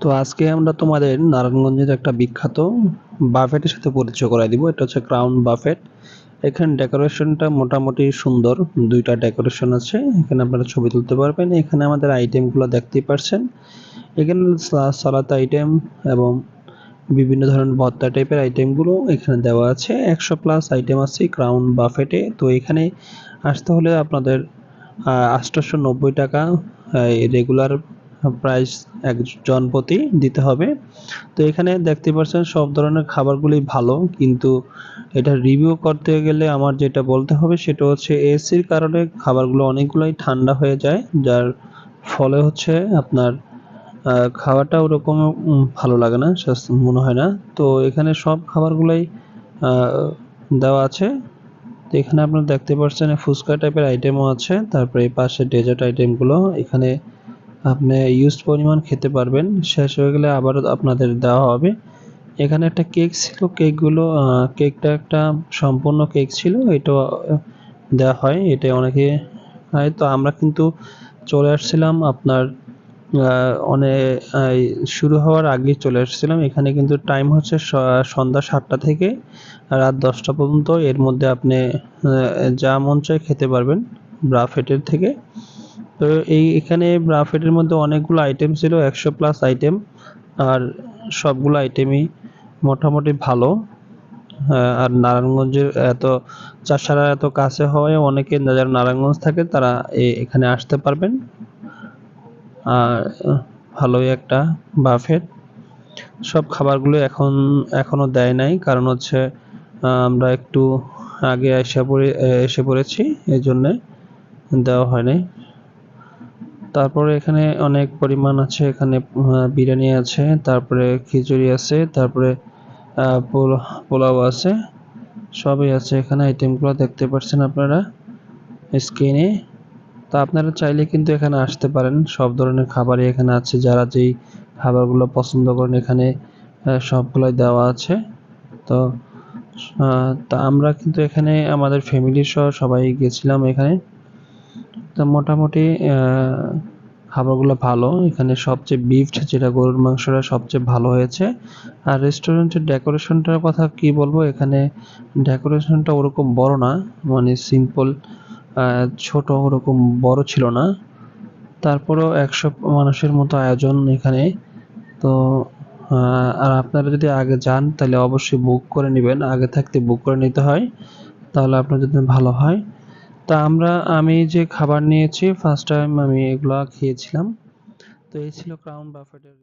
তো আজকে আমরা তোমাদের নারায়ণগঞ্জের একটা বিখ্যাত বাফেটের সাথে পরিচয় করাই দিব। এটা হচ্ছে ক্রাউন বাফেট। এখানে ডেকোরেশনটা মোটামুটি সুন্দর, দুইটা ডেকোরেশন আছে, এখানে আপনারা ছবি তুলতে পারবেন। এখানে আমাদের আইটেমগুলো দেখতেই পারছেন। এখানে সালাদ আইটেম এবং বিভিন্ন ধরনের ভর্তা টাইপের আইটেমগুলো এখানে দেওয়া আছে। 100+ আইটেম আছে ক্রাউন বাফেটে। তো এখানে আসতে হলে আপনাদের 890 টাকা রেগুলার প্রাইস একজন প্রতি দিতে হবে। তো এখানে দেখতে পাচ্ছেন সব ধরনের খাবারগুলোই ভালো, কিন্তু এটা রিভিউ করতে গেলে আমার যেটা বলতে হবে সেটা হচ্ছে এসির কারণে খাবারগুলো অনেকগুলোই ঠান্ডা হয়ে যায়, যার ফলে হচ্ছে আপনার খাওয়াটা ওরকম ভালো লাগে না, মনে হয় না। তো এখানে সব খাবারগুলোই দেওয়া আছে। তো এখানে আপনারা দেখতে পাচ্ছেন ফুচকা টাইপের আইটেমও আছে। তারপরে এই পাশে ডেজার্ট আইটেমগুলো এখানে আপনি ইউজ পরিমাণ খেতে পারবেন, শেষ হয়ে গেলে আবারও আপনাদের দেওয়া হবে। এখানে একটা কেক ছিল, কেকগুলো কেকটা একটা সম্পূর্ণ কেক ছিল, এটা দেওয়া হয়, এটা অনেকে খায়। তো আমরা কিন্তু চলে আসছিলাম আপনার অনেক শুরু হওয়ার আগেই চলে আসছিলাম। এখানে কিন্তু টাইম হচ্ছে সন্ধ্যা 7টা থেকে রাত 10টা পর্যন্ত। এর মধ্যে আপনি যা মন চায় খেতে পারবেন বাফেটের থেকে। তো এখানে বাফেটের মধ্যে অনেকগুলো আইটেম ছিল, 100+ আইটেম, আর সবগুলো আইটেমই মোটামুটি ভালো। আর নারায়ণগঞ্জের এত চাষারা এত কাছে হওয়ায় অনেকে যারা নারায়ণগঞ্জ থাকে তারা এখানে আসতে পারবেন। আর ভালোই একটা বাফেট। সব খাবারগুলো এখনো দেয় নাই, কারণ হচ্ছে আমরা একটু আগে এসে পড়েছি, এই জন্যে দেওয়া হয় নাই। তারপরে এখানে অনেক পরিমাণ আছে, এখানে বিরিয়ানি আছে, তারপরে খিচুড়ি আছে, তারপরে পোলাও আছে, সবই আছে এখানে। আইটেমগুলো দেখতে পাচ্ছেন আপনারা স্ক্রিনে। তা আপনারা চাইলে কিন্তু এখানে আসতে পারেন, সব ধরনের খাবারই এখানে আছে। যারা যেই খাবারগুলো পছন্দ করেন এখানে সবগুলোই দেওয়া আছে। তো তা আমরা কিন্তু এখানে আমাদের ফ্যামিলি সহ সবাই গেছিলাম এখানে। তো মোটামুটি খাবারগুলো ভালো। এখানে সবচেয়ে বিফড যেটা গরুর মাংসটা সবচেয়ে ভালো হয়েছে। আর রেস্টুরেন্টের ডেকোরেশনটার কথা কি বলবো, এখানে ডেকোরেশনটা ওরকম বড় না, মানে সিম্পল, ছোট, ওরকম বড় ছিল না। তারপরেও 100 মানুষের মতো আয়োজন এখানে। তো আর আপনারা যদি আগে যান তাহলে অবশ্যই বুক করে নেবেন, আগে থাকতে বুক করে নিতে হয়, তাহলে আপনার জন্য ভালো হয়। তা আমি যে খাবার নিয়েছি ফার্স্ট টাইম আমি এগুলা খেয়েছিলাম। তো এই ছিল ক্রাউন বাফেটের